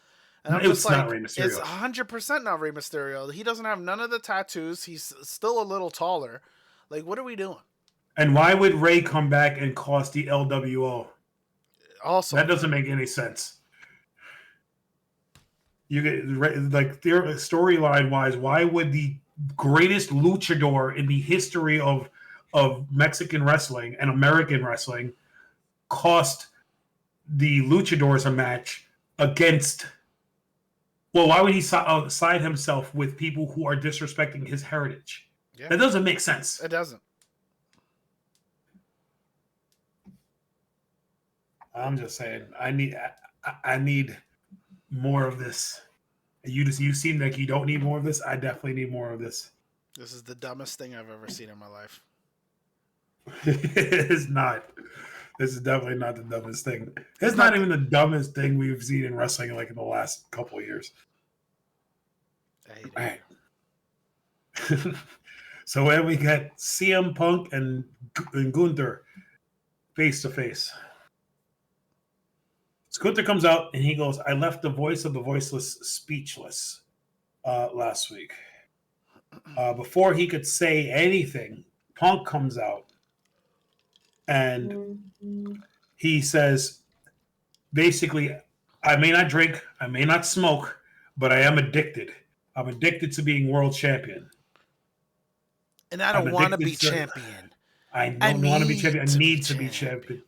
And I'm It's just like, not Rey Mysterio. It's 100% not Rey Mysterio. He doesn't have none of the tattoos. He's still a little taller. Like, what are we doing? And why would Rey come back and cost the LWO? Also, that doesn't make any sense. You get, like, storyline wise, why would the greatest luchador in the history of Mexican wrestling and American wrestling cost the luchadors a match against? Well, why would he side himself with people who are disrespecting his heritage? Yeah. That doesn't make sense. It doesn't. I'm just saying, I need more of this. You seem like you don't need more of this. I definitely need more of this. This is the dumbest thing I've ever seen in my life. It's not. This is definitely not the dumbest thing. It's not even the dumbest thing we've seen in wrestling like in the last couple of years. I hate it. All right. So when we get CM Punk and Gunther face to face. So Gunther comes out and he goes, I left the voice of the voiceless speechless last week. Before he could say anything, Punk comes out and he says, basically, I may not drink, I may not smoke, but I am addicted. I'm addicted to being world champion. And I don't want to be champion. I don't want to be champion. I need to be champion.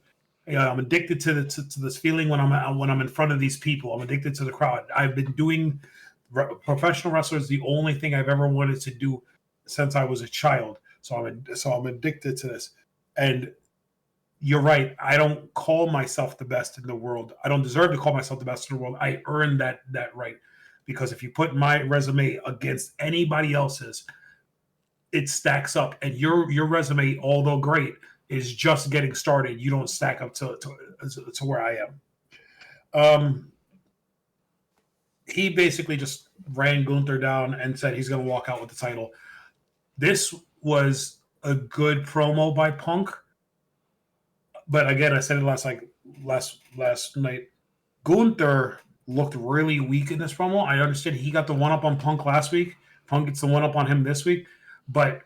Yeah, I'm addicted to this feeling when I'm in front of these people. I'm addicted to the crowd. I've been doing professional wrestlers the only thing I've ever wanted to do since I was a child. So I'm addicted to this. And you're right. I don't call myself the best in the world. I don't deserve to call myself the best in the world. I earned that right, because if you put my resume against anybody else's, it stacks up. And your resume, although great, is just getting started. You don't stack up to where I am. He basically just ran Gunther down and said he's going to walk out with the title. This was a good promo by Punk. But again, I said it last night. Gunther looked really weak in this promo. I understand he got the one-up on Punk last week. Punk gets the one-up on him this week. But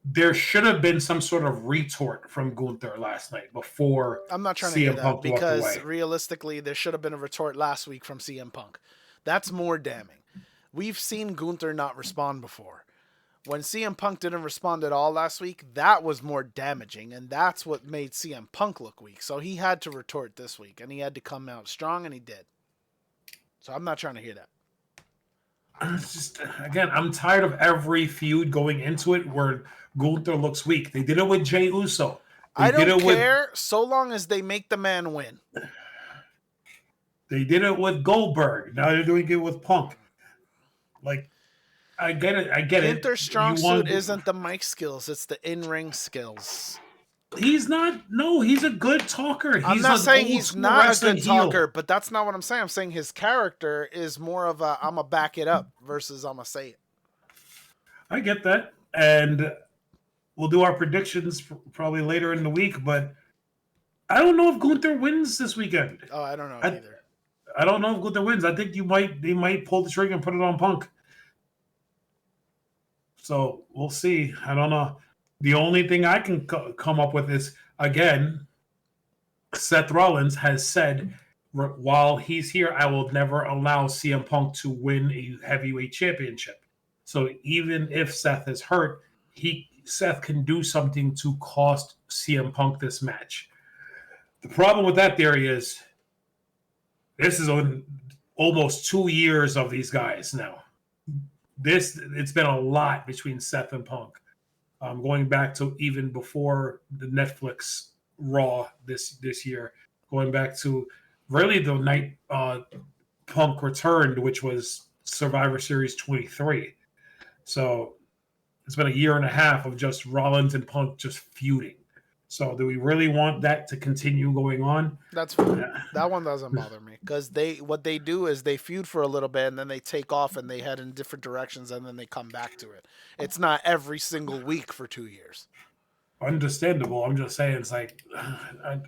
there should have been some sort of retort from Gunther last night before. I'm not trying to hear that, because realistically, there should have been a retort last week from CM Punk. That's more damning. We've seen Gunther not respond before. When CM Punk didn't respond at all last week, that was more damaging, and that's what made CM Punk look weak. So he had to retort this week, and he had to come out strong, and he did. So I'm not trying to hear that. I'm tired of every feud going into it where Gunther looks weak. They did it with Jey Uso. I don't care so long as they make the man win. They did it with Goldberg. Now they're doing it with Punk. Like, I get it. Gunther's strong suit isn't the mic skills. It's the in-ring skills. He's not. No, he's a good talker. I'm not saying he's not a good talker, but that's not what I'm saying. I'm saying his character is more of a I'm going to back it up versus I'm going to say it. I get that. And we'll do our predictions probably later in the week, but I don't know if Gunther wins this weekend. Oh, I don't know either. I don't know if Gunther wins. I think they might pull the trigger and put it on Punk. So we'll see. I don't know. The only thing I can come up with is, again, Seth Rollins has said, while he's here, I will never allow CM Punk to win a heavyweight championship. So even if Seth is hurt, Seth can do something to cost CM Punk this match. The problem with that theory is this is almost 2 years of these guys now. It's been a lot between Seth and Punk. Going back to even before the Netflix Raw this year, going back to really the night Punk returned, which was Survivor Series 23. So it's been a year and a half of just Rollins and Punk just feuding. So do we really want that to continue going on? That's fine. That one doesn't bother me because what they do is they feud for a little bit and then they take off and they head in different directions and then they come back to it. It's not every single week for 2 years. Understandable. I'm just saying, it's like, God,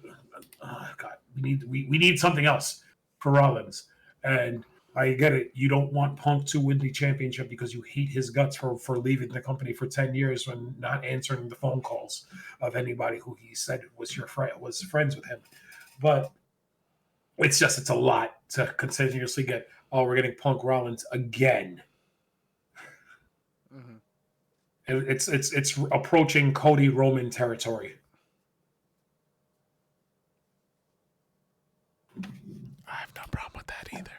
we need something else for Rollins. And I get it. You don't want Punk to win the championship because you hate his guts for leaving the company for 10 years and not answering the phone calls of anybody who he said was was friends with him. But it's a lot to continuously get, we're getting Punk Rollins again. Mm-hmm. It's approaching Cody Roman territory. I have no problem with that either.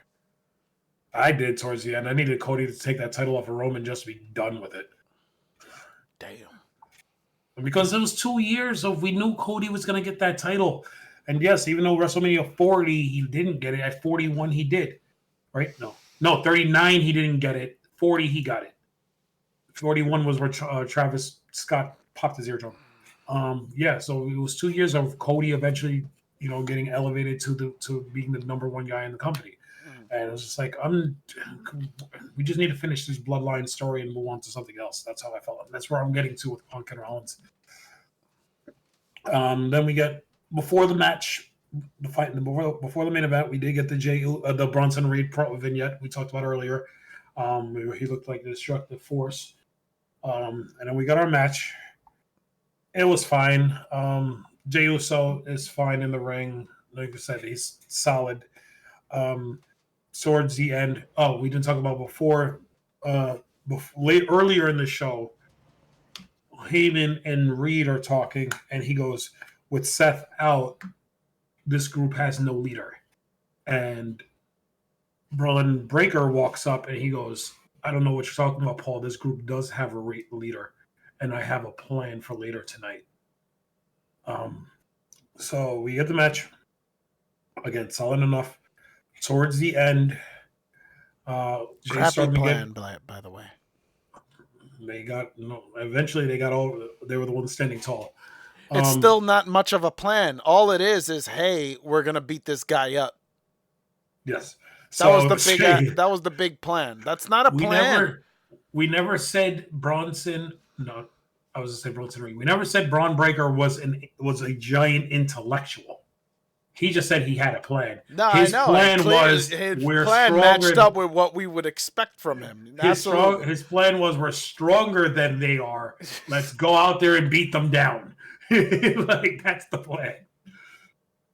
I did towards the end. I needed Cody to take that title off of Roman just to be done with it. Damn. Because it was 2 years of we knew Cody was going to get that title. And yes, even though WrestleMania 40, he didn't get it. At 41, he did. Right? No, 39, he didn't get it. 40, he got it. 41 was where Travis Scott popped his eardrum. Yeah, so it was 2 years of Cody eventually, getting elevated to being the number one guy in the company. And it was just like, we just need to finish this bloodline story and move on to something else. That's how I felt. And that's where I'm getting to with Punk and Rollins. Then we get, before the match, the fight, before the main event, we did get the Bronson Reed vignette we talked about earlier. He looked like the destructive force. And then we got our match. It was fine. Jey Uso is fine in the ring. Like I said, he's solid. Towards the end, we didn't talk about earlier in the show, Heyman and Reed are talking, and he goes, with Seth out, this group has no leader. And Braun Breaker walks up and he goes, I don't know what you're talking about, Paul. This group does have a leader, and I have a plan for later tonight. So we get the match. Again, solid enough. Towards the end, crappy plan, by the way. Eventually, they were the ones standing tall. It's still not much of a plan. All it is, hey, we're gonna beat this guy up. Yes, that was the big plan. That's not a plan. We never said Bronson. No, I was gonna say Bronson Reed. We never said Braun Breaker was a giant intellectual. He just said he had a plan. No, his I know. Plan was his plan matched up with what we would expect from him. His plan was, we're stronger than they are. Let's go out there and beat them down. Like, that's the plan.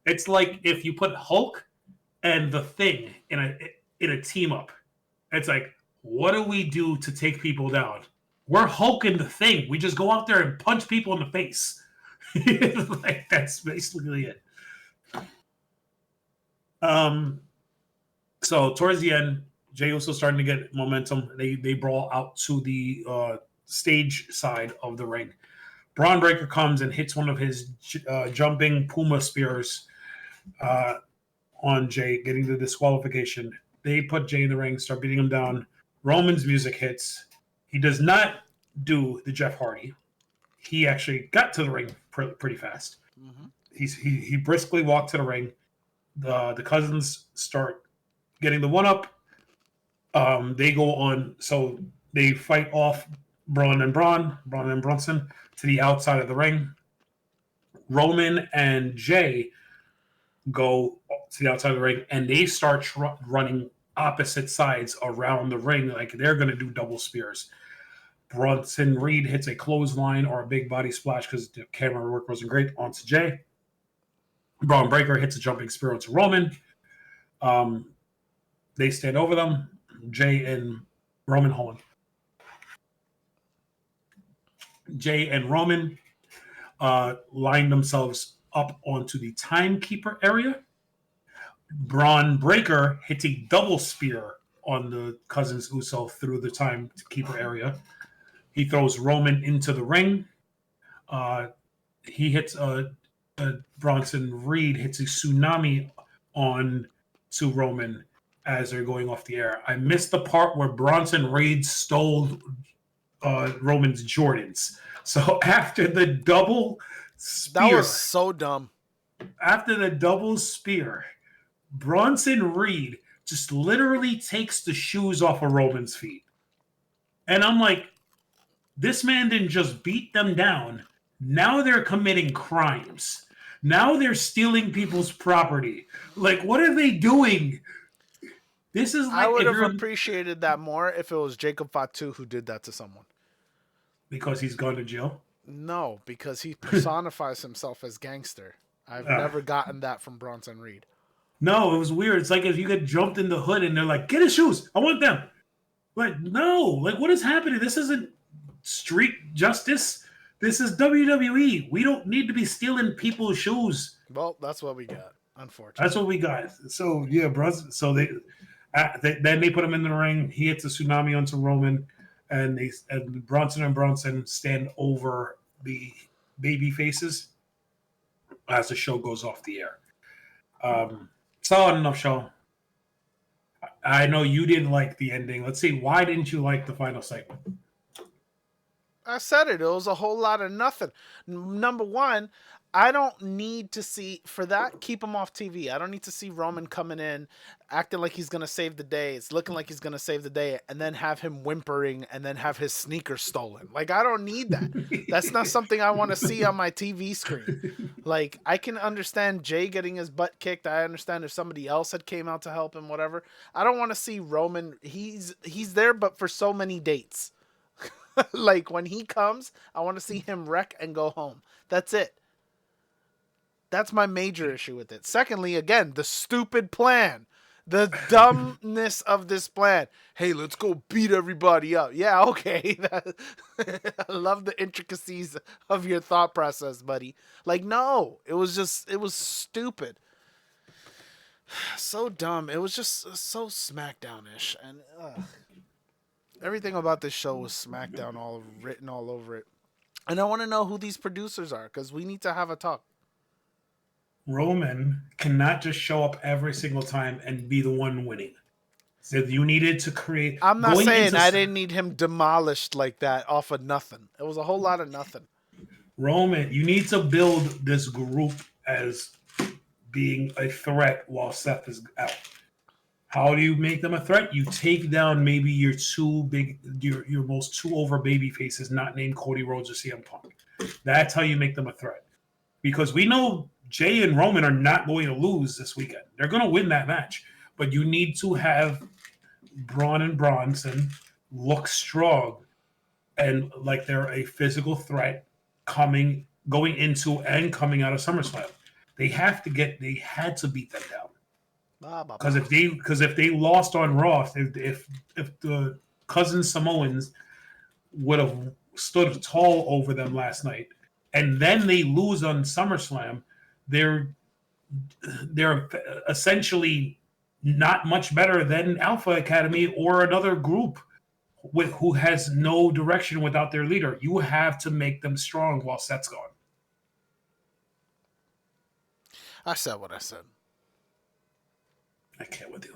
It's like if you put Hulk and the Thing in a team up. It's like, what do we do to take people down? We're Hulk and the Thing. We just go out there and punch people in the face. Like, that's basically it. So towards the end, Jey Uso starting to get momentum. They brawl out to the stage side of the ring. Braun Breaker comes and hits one of his jumping Puma spears on Jey, getting the disqualification. They put Jey in the ring, start beating him down. Roman's music hits. He does not do the Jeff Hardy. He actually got to the ring pretty fast. Mm-hmm. He briskly walked to the ring. The cousins start getting the one-up. They go on, so they fight off Braun and Bronson to the outside of the ring. Roman and Jey go to the outside of the ring, and they start running opposite sides around the ring like they're going to do double spears. Bronson Reed hits a clothesline or a big body splash because the camera work wasn't great onto Jay. Braun Breaker hits a jumping spear onto Roman. They stand over them. Jay and Roman Holland. Jay and Roman line themselves up onto the timekeeper area. Braun Breaker hits a double spear on the Cousins Uso through the timekeeper area. He throws Roman into the ring. He hits Bronson Reed hits a tsunami on to Roman as they're going off the air. I missed the part where Bronson Reed stole Roman's Jordans. So after the double spear, that was so dumb. After the double spear, Bronson Reed just literally takes the shoes off of Roman's feet. And I'm like, this man didn't just beat them down. Now they're committing crimes. Now they're stealing people's property. Like, what are they doing? This is like, I would have appreciated that more if it was Jacob Fatu who did that to someone. Because he's gone to jail? No, because he personifies himself as gangster. I've never gotten that from Bronson Reed. No, it was weird. It's like if you get jumped in the hood and they're like, get his shoes. I want them. Like, no. Like, what is happening? This isn't street justice. This is WWE. We don't need to be stealing people's shoes. Well, that's what we got, unfortunately. That's what we got. So, yeah, Bronson. So then they put him in the ring. He hits a tsunami onto Roman. And Bronson and Bronson stand over the baby faces as the show goes off the air. Solid enough show. I know you didn't like the ending. Let's see. Why didn't you like the final segment? I said it. It was a whole lot of nothing. Number one, I don't need to see, for that, keep him off TV. I don't need to see Roman coming in, acting like he's going to save the day. It's looking like he's going to save the day, and then have him whimpering and then have his sneakers stolen. Like, I don't need that. That's not something I want to see on my TV screen. Like, I can understand Jay getting his butt kicked. I understand if somebody else had came out to help him, whatever. I don't want to see Roman. He's there, but for so many dates. Like, when he comes, I want to see him wreck and go home. That's it. That's my major issue with it. Secondly, again, the stupid plan. The dumbness of this plan. Hey, let's go beat everybody up. Yeah, okay. I love the intricacies of your thought process, buddy. Like, no. It was stupid. So dumb. It was just so Smackdown-ish. And everything about this show was Smackdown written all over it. And I want to know who these producers are, because we need to have a talk. Roman cannot just show up every single time and be the one winning. So you needed to create... I'm not saying I didn't need him demolished like that off of nothing. It was a whole lot of nothing. Roman, you need to build this group as being a threat while Seth is out. How do you make them a threat? You take down maybe your most two over baby faces, not named Cody Rhodes or CM Punk. That's how you make them a threat. Because we know Jay and Roman are not going to lose this weekend. They're going to win that match. But you need to have Braun and Bronson look strong and like they're a physical threat going into and coming out of SummerSlam. They had to beat them down. Because if they lost on Raw, if the cousin Samoans would have stood tall over them last night, and then they lose on SummerSlam, they're essentially not much better than Alpha Academy or another group who has no direction without their leader. You have to make them strong while Seth's gone. I said what I said. I can't with you.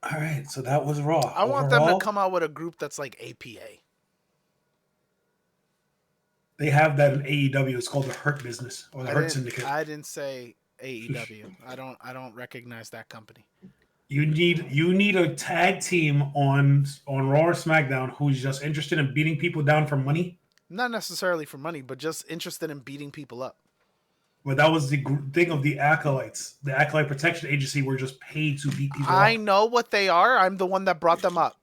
All right, so that was Raw. I want them to come out with a group that's like APA. They have that in AEW. It's called the Hurt Business or the Hurt Syndicate. I didn't say AEW. I don't recognize that company. You need a tag team on Raw or SmackDown who's just interested in beating people down for money. Not necessarily for money, but just interested in beating people up. But that was the thing of the acolytes. The acolyte protection agency were just paid to beat people I up. know what they are. I'm the one that brought them up.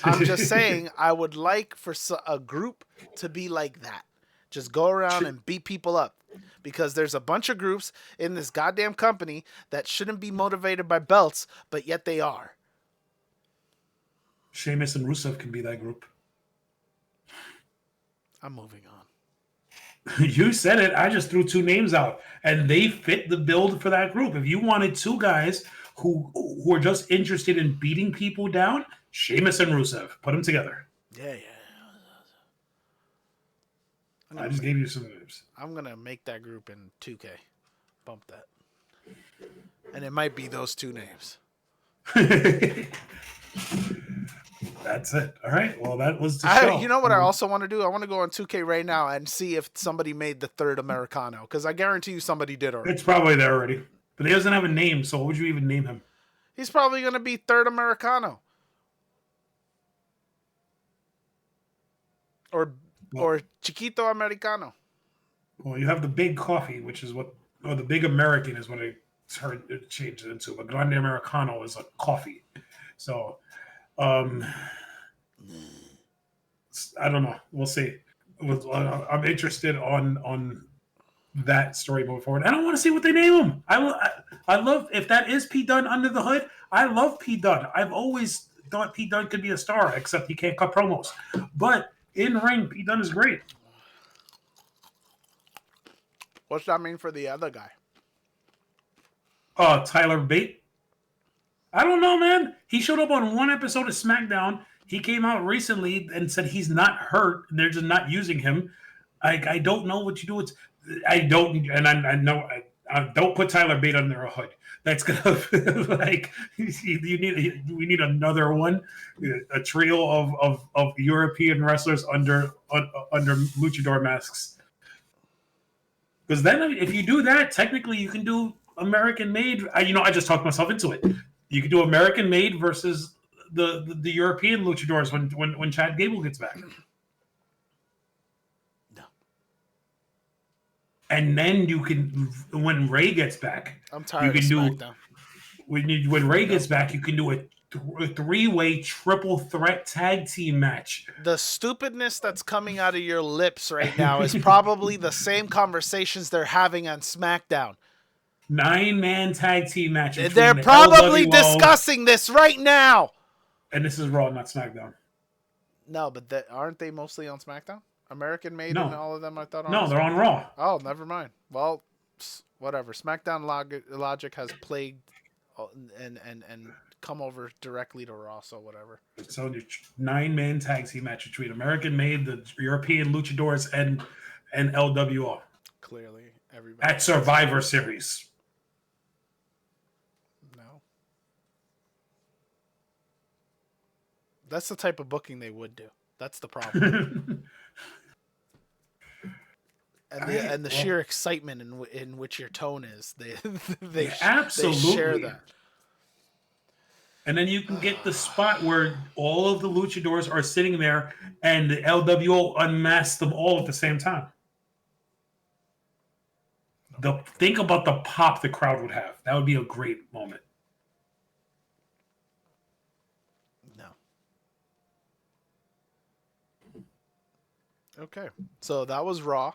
I'm just saying I would like for a group to be like that. Just go around and beat people up. Because there's a bunch of groups in this goddamn company that shouldn't be motivated by belts, but yet they are. Sheamus and Rusev can be that group. I'm moving on. You said it. I just threw two names out, and they fit the build for that group. If you wanted two guys who are just interested in beating people down, Sheamus and Rusev, put them together. Yeah. I just gave you some names. I'm gonna make that group in 2K. Bump that, and it might be those two names. That's it. All right. Well, that was the show. You know what I also want to do? I want to go on 2K right now and see if somebody made the third Americano, because I guarantee you somebody did already. It's probably there already, but he doesn't have a name. So what would you even name him? He's probably gonna be third Americano, or Chiquito Americano. Well, you have the Big Coffee, which is what, or the Big American is what it's heard it changed it into. But Grande Americano is a coffee. So, I don't know. We'll see. I'm interested on that story moving forward. I don't want to see what they name him. I love, if that is P Dunne under the hood. I love P Dunne. I've always thought P Dunne could be a star, except he can't cut promos. But in ring, P Dunne is great. What's that mean for the other guy? Tyler Bate. I don't know, man. He showed up on one episode of SmackDown. He came out recently and said he's not hurt. They're just not using him. I don't know what you do. I know. I don't put Tyler Bate under a hood. That's gonna like we need another one, a trio of European wrestlers under luchador masks. Because then, if you do that, technically you can do American made. I just talked myself into it. You can do American made versus the European luchadors when Chad Gable gets back. No. And then you can, when Ray gets back, I'm tired of SmackDown. When Ray gets back, you can do a three-way triple threat tag team match. The stupidness that's coming out of your lips right now is probably the same conversations they're having on SmackDown. 9-man tag team match. They're probably discussing this right now. And this is Raw, not SmackDown. No, but aren't they mostly on SmackDown? American made and all of them, I thought. No, they're on Raw. Oh, never mind. Well, whatever. SmackDown logic has plagued and come over directly to Raw, so whatever. So your 9-man tag team match between American made, the European luchadors, and LWO. Clearly, everybody at Survivor Series. No. That's the type of booking they would do. That's the problem. And the sheer excitement in which your tone is, they absolutely they share that. And then you can get the spot where all of the luchadors are sitting there and the LWO unmasks them all at the same time. Think about the pop the crowd would have. That would be a great moment. No. Okay. So that was Raw.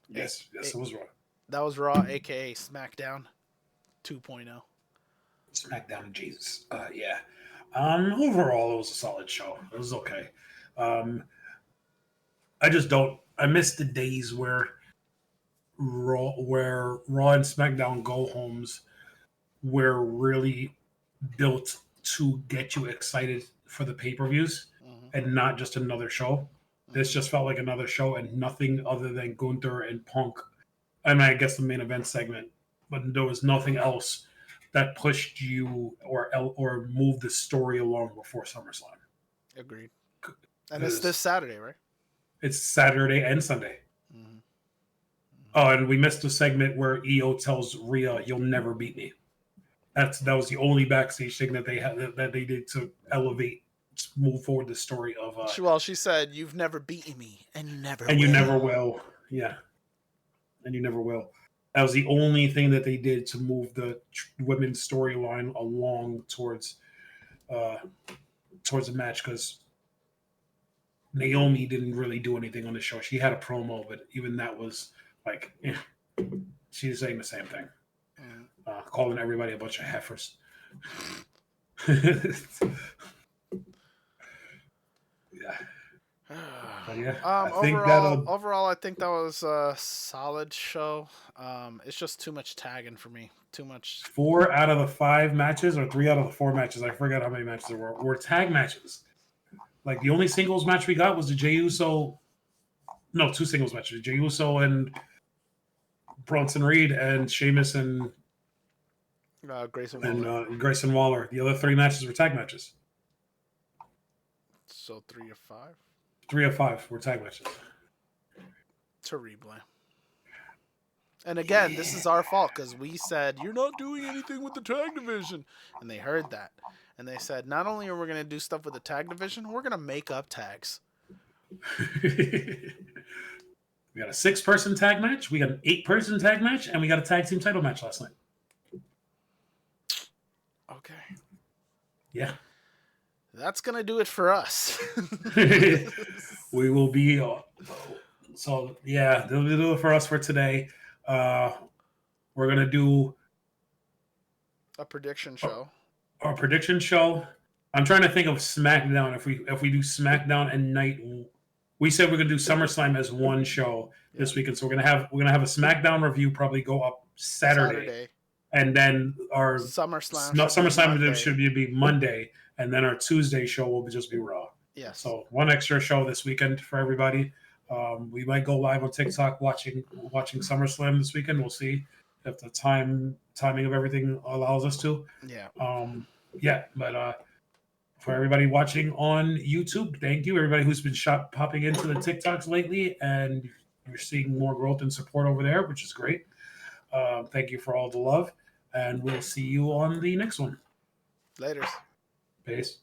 Yes, it was Raw. That was Raw, a.k.a. SmackDown 2.0. SmackDown and Jesus. Yeah. Overall, it was a solid show. It was okay. I miss the days where Raw and SmackDown go-homes were really built to get you excited for the pay-per-views and not just another show. This just felt like another show and nothing other than Gunther and Punk. I mean, I guess the main event segment, but there was nothing else that pushed you or moved the story along before SummerSlam. Agreed. And it's this Saturday, right? It's Saturday and Sunday. Mm-hmm. Oh, and we missed a segment where EO tells Rhea, "You'll never beat me." That was the only backstage thing that they did to elevate, move forward the story of. She said, "You've never beaten me, and you never will." Yeah, and you never will. That was the only thing that they did to move the women's storyline along uh, towards the match because Naomi didn't really do anything on the show. She had a promo, but even that was like, she's saying the same thing, calling everybody a bunch of heifers. Yeah. But yeah, I think that'll Overall, I think that was a solid show. It's just too much tagging for me. Too much. 4 out of the 5 matches or 3 out of the 4 matches. I forget how many matches there were tag matches. Like the only singles match we got was the Jey Uso. No, 2 singles matches. Jey Uso and Bronson Reed and Sheamus and Grayson Waller. Grayson Waller. The other 3 matches were tag matches. So 3 of 5. 3 of 5 were tag matches. Terrible. And again, this is our fault because we said you're not doing anything with the tag division, and they heard that, and they said not only are we going to do stuff with the tag division, we're going to make up tags. We got a 6-person tag match, we got an 8-person tag match, and we got a tag team title match last night. Okay. Yeah. That's going to do it for us. We will be... so, yeah, that'll do it for us for today. We're going to do... a prediction show. Our prediction show. I'm trying to think of SmackDown. If we do SmackDown and Night... We said we're going to do SummerSlam as one show this weekend. So we're going to have a SmackDown review probably go up Saturday. And then our SummerSlam should be Monday. And then our Tuesday show will just be Raw. Yes. So one extra show this weekend for everybody. We might go live on TikTok watching SummerSlam this weekend. We'll see if the timing of everything allows us to. Yeah. But for everybody watching on YouTube, thank you. Everybody who's been popping into the TikToks lately, and you're seeing more growth and support over there, which is great. Thank you for all the love, and we'll see you on the next one. Later. Peace.